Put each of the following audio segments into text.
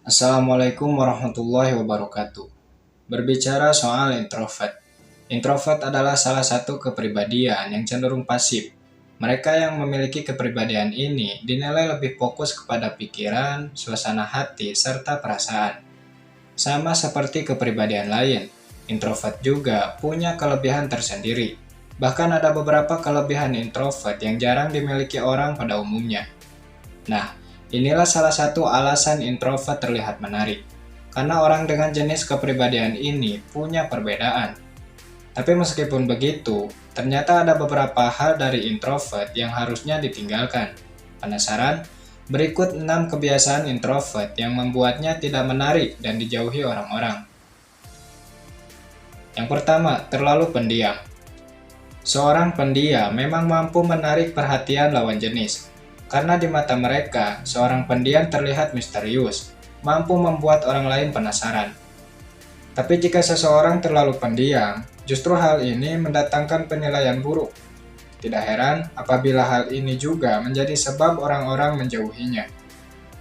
Assalamualaikum warahmatullahi wabarakatuh. Berbicara soal introvert. Introvert adalah salah satu kepribadian yang cenderung pasif. Mereka yang memiliki kepribadian ini dinilai lebih fokus kepada pikiran, suasana hati, serta perasaan. Sama seperti kepribadian lain, introvert juga punya kelebihan tersendiri. Bahkan ada beberapa kelebihan introvert yang jarang dimiliki orang pada umumnya. Nah, inilah salah satu alasan introvert terlihat menarik. Karena orang dengan jenis kepribadian ini punya perbedaan. Tapi meskipun begitu, ternyata ada beberapa hal dari introvert yang harusnya ditinggalkan. Penasaran? Berikut 6 kebiasaan introvert yang membuatnya tidak menarik dan dijauhi orang-orang. Yang pertama, terlalu pendiam. Seorang pendiam memang mampu menarik perhatian lawan jenis. Karena di mata mereka, seorang pendiam terlihat misterius, mampu membuat orang lain penasaran. Tapi jika seseorang terlalu pendiam, justru hal ini mendatangkan penilaian buruk. Tidak heran apabila hal ini juga menjadi sebab orang-orang menjauhinya.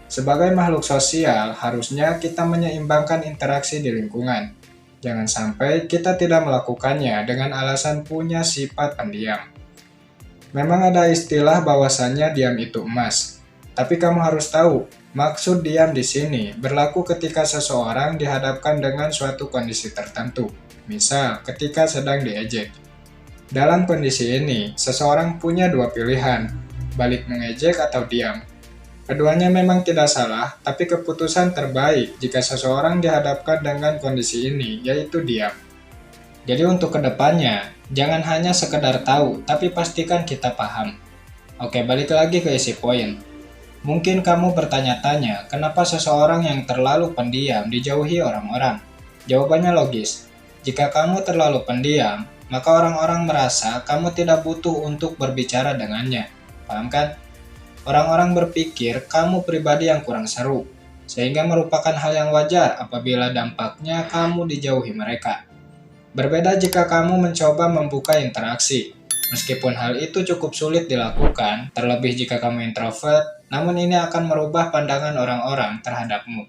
Sebagai makhluk sosial, harusnya kita menyeimbangkan interaksi di lingkungan. Jangan sampai kita tidak melakukannya dengan alasan punya sifat pendiam. Memang ada istilah bahwasannya diam itu emas. Tapi kamu harus tahu, maksud diam di sini berlaku ketika seseorang dihadapkan dengan suatu kondisi tertentu. Misal, ketika sedang diejek. Dalam kondisi ini, seseorang punya dua pilihan, balik mengejek atau diam. Keduanya memang tidak salah, tapi keputusan terbaik jika seseorang dihadapkan dengan kondisi ini, yaitu diam. Jadi untuk kedepannya, jangan hanya sekedar tahu, tapi pastikan kita paham. Oke, balik lagi ke isi poin. Mungkin kamu bertanya-tanya, kenapa seseorang yang terlalu pendiam dijauhi orang-orang? Jawabannya logis. Jika kamu terlalu pendiam, maka orang-orang merasa kamu tidak butuh untuk berbicara dengannya. Paham kan? Orang-orang berpikir kamu pribadi yang kurang seru, sehingga merupakan hal yang wajar apabila dampaknya kamu dijauhi mereka. Berbeda jika kamu mencoba membuka interaksi. Meskipun hal itu cukup sulit dilakukan, terlebih jika kamu introvert, namun ini akan merubah pandangan orang-orang terhadapmu.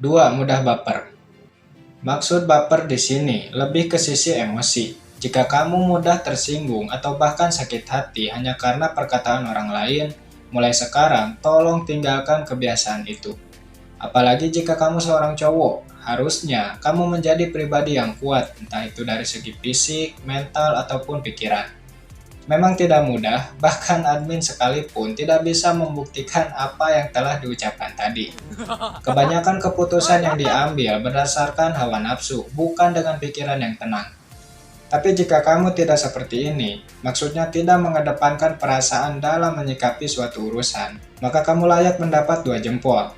2. Mudah baper. Maksud baper di sini lebih ke sisi emosi. Jika kamu mudah tersinggung atau bahkan sakit hati hanya karena perkataan orang lain, mulai sekarang tolong tinggalkan kebiasaan itu. Apalagi jika kamu seorang cowok, harusnya kamu menjadi pribadi yang kuat, entah itu dari segi fisik, mental, ataupun pikiran. Memang tidak mudah, bahkan admin sekalipun tidak bisa membuktikan apa yang telah diucapkan tadi. Kebanyakan keputusan yang diambil berdasarkan hawa nafsu, bukan dengan pikiran yang tenang. Tapi jika kamu tidak seperti ini, maksudnya tidak mengedepankan perasaan dalam menyikapi suatu urusan, maka kamu layak mendapat 2 jempol.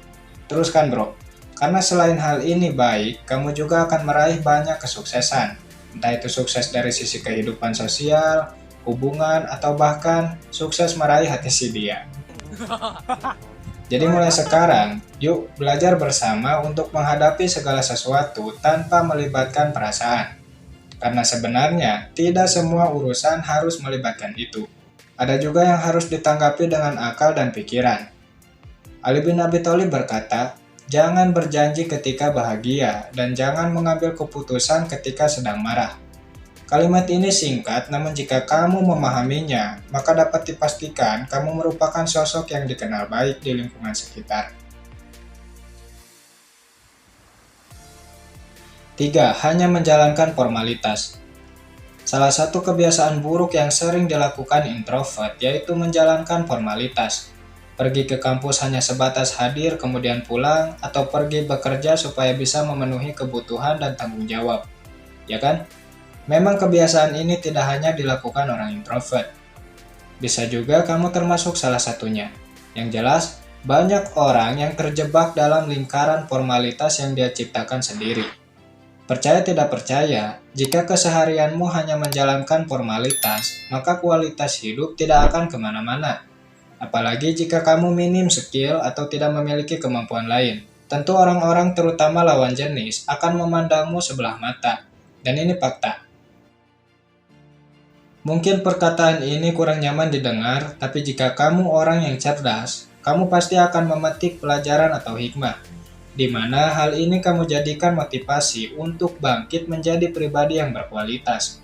Teruskan bro, karena selain hal ini baik, kamu juga akan meraih banyak kesuksesan. Entah itu sukses dari sisi kehidupan sosial, hubungan, atau bahkan sukses meraih hati si dia. Jadi mulai sekarang, yuk belajar bersama untuk menghadapi segala sesuatu tanpa melibatkan perasaan. Karena sebenarnya tidak semua urusan harus melibatkan itu. Ada juga yang harus ditanggapi dengan akal dan pikiran. Ali bin Abi Thalib berkata, jangan berjanji ketika bahagia dan jangan mengambil keputusan ketika sedang marah. Kalimat ini singkat, namun jika kamu memahaminya, maka dapat dipastikan kamu merupakan sosok yang dikenal baik di lingkungan sekitar. 3. Hanya menjalankan formalitas. Salah satu kebiasaan buruk yang sering dilakukan introvert yaitu menjalankan formalitas. Pergi ke kampus hanya sebatas hadir kemudian pulang, atau pergi bekerja supaya bisa memenuhi kebutuhan dan tanggung jawab. Ya kan? Memang kebiasaan ini tidak hanya dilakukan orang introvert. Bisa juga kamu termasuk salah satunya. Yang jelas, banyak orang yang terjebak dalam lingkaran formalitas yang dia ciptakan sendiri. Percaya tidak percaya, jika keseharianmu hanya menjalankan formalitas, maka kualitas hidup tidak akan kemana-mana. Apalagi jika kamu minim skill atau tidak memiliki kemampuan lain. Tentu orang-orang terutama lawan jenis akan memandangmu sebelah mata. Dan ini fakta. Mungkin perkataan ini kurang nyaman didengar, tapi jika kamu orang yang cerdas, kamu pasti akan memetik pelajaran atau hikmah, di mana hal ini kamu jadikan motivasi untuk bangkit menjadi pribadi yang berkualitas.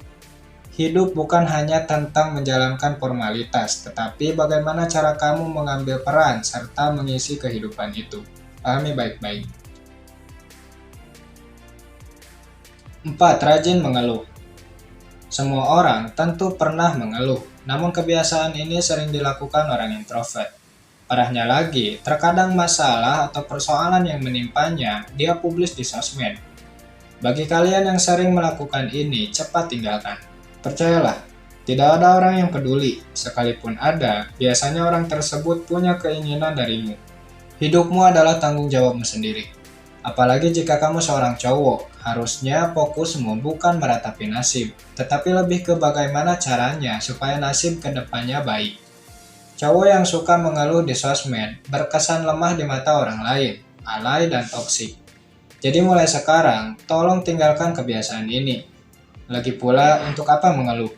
Hidup bukan hanya tentang menjalankan formalitas, tetapi bagaimana cara kamu mengambil peran serta mengisi kehidupan itu. Pahami baik-baik. 4. Rajin mengeluh. Semua orang tentu pernah mengeluh, namun kebiasaan ini sering dilakukan orang introvert. Parahnya lagi, terkadang masalah atau persoalan yang menimpanya dia publis di sosmed. Bagi kalian yang sering melakukan ini, cepat tinggalkan. Percayalah, tidak ada orang yang peduli. Sekalipun ada, biasanya orang tersebut punya keinginan darimu. Hidupmu adalah tanggung jawabmu sendiri. Apalagi jika kamu seorang cowok, harusnya fokusmu bukan meratapi nasib, tetapi lebih ke bagaimana caranya supaya nasib ke depannya baik. Cowok yang suka mengeluh di sosmed berkesan lemah di mata orang lain, alay dan toksik. Jadi mulai sekarang, tolong tinggalkan kebiasaan ini. Lagi pula, untuk apa mengeluh?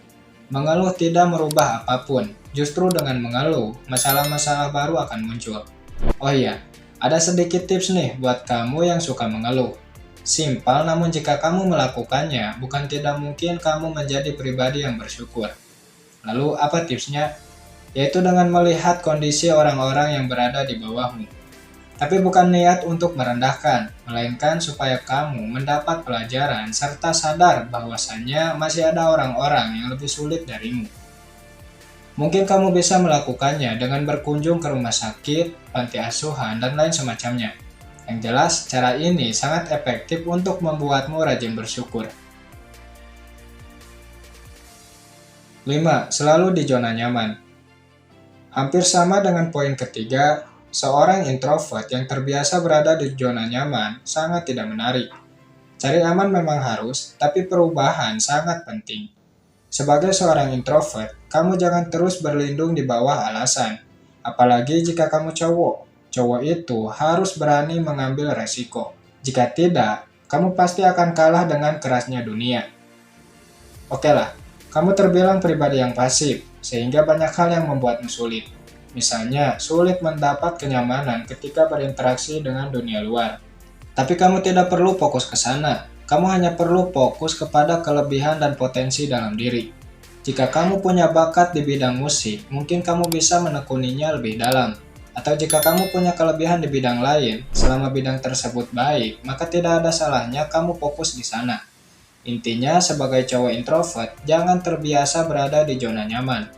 Mengeluh tidak merubah apapun, justru dengan mengeluh, masalah-masalah baru akan muncul. Oh iya, ada sedikit tips nih buat kamu yang suka mengeluh. Simpel, namun jika kamu melakukannya, bukan tidak mungkin kamu menjadi pribadi yang bersyukur. Lalu apa tipsnya? Yaitu dengan melihat kondisi orang-orang yang berada di bawahmu. Tapi bukan niat untuk merendahkan, melainkan supaya kamu mendapat pelajaran serta sadar bahwasannya masih ada orang-orang yang lebih sulit darimu. Mungkin kamu bisa melakukannya dengan berkunjung ke rumah sakit, panti asuhan, dan lain semacamnya. Yang jelas, cara ini sangat efektif untuk membuatmu rajin bersyukur. 5. Selalu di zona nyaman. Hampir sama dengan poin ketiga, seorang introvert yang terbiasa berada di zona nyaman sangat tidak menarik. Cari aman memang harus, tapi perubahan sangat penting. Sebagai seorang introvert, kamu jangan terus berlindung di bawah alasan. Apalagi jika kamu cowok. Cowok itu harus berani mengambil resiko. Jika tidak, kamu pasti akan kalah dengan kerasnya dunia. Oke lah, kamu terbilang pribadi yang pasif, sehingga banyak hal yang membuatmu sulit. Misalnya, sulit mendapat kenyamanan ketika berinteraksi dengan dunia luar. Tapi kamu tidak perlu fokus ke sana. Kamu hanya perlu fokus kepada kelebihan dan potensi dalam diri. Jika kamu punya bakat di bidang musik, mungkin kamu bisa menekuninya lebih dalam. Atau jika kamu punya kelebihan di bidang lain, selama bidang tersebut baik, maka tidak ada salahnya kamu fokus di sana. Intinya, sebagai cowok introvert, jangan terbiasa berada di zona nyaman.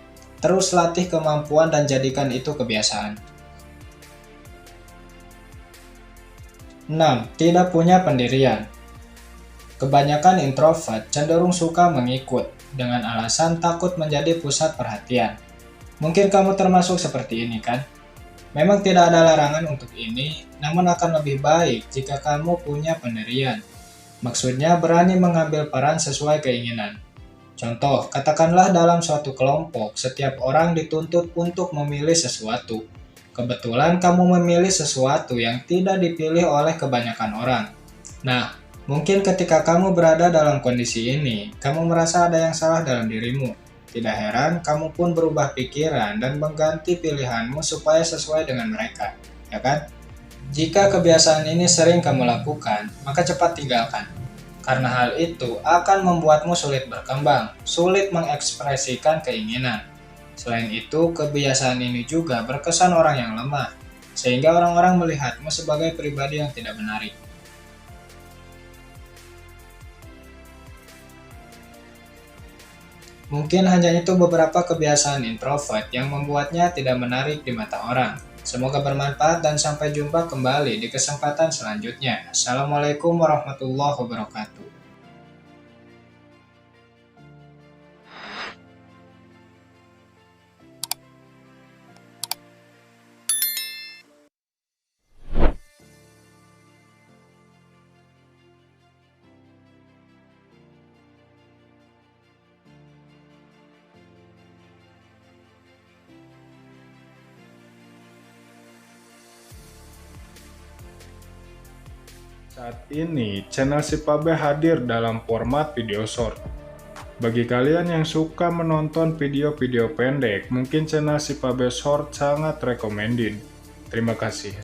Terus latih kemampuan dan jadikan itu kebiasaan. 6. Tidak punya pendirian. Kebanyakan introvert cenderung suka mengikut, dengan alasan takut menjadi pusat perhatian. Mungkin kamu termasuk seperti ini kan? Memang tidak ada larangan untuk ini, namun akan lebih baik jika kamu punya pendirian. Maksudnya berani mengambil peran sesuai keinginan. Contoh, katakanlah dalam suatu kelompok, setiap orang dituntut untuk memilih sesuatu. Kebetulan kamu memilih sesuatu yang tidak dipilih oleh kebanyakan orang. Nah, mungkin ketika kamu berada dalam kondisi ini, kamu merasa ada yang salah dalam dirimu. Tidak heran, kamu pun berubah pikiran dan mengganti pilihanmu supaya sesuai dengan mereka, ya kan? Jika kebiasaan ini sering kamu lakukan, maka cepat tinggalkan. Karena hal itu akan membuatmu sulit berkembang, sulit mengekspresikan keinginan. Selain itu, kebiasaan ini juga berkesan orang yang lemah, sehingga orang-orang melihatmu sebagai pribadi yang tidak menarik. Mungkin hanya itu beberapa kebiasaan introvert yang membuatnya tidak menarik di mata orang. Semoga bermanfaat dan sampai jumpa kembali di kesempatan selanjutnya. Assalamualaikum warahmatullahi wabarakatuh. Saat ini, channel Si Pabe hadir dalam format video short. Bagi kalian yang suka menonton video-video pendek, mungkin channel Sipabe Short sangat recommended. Terima kasih.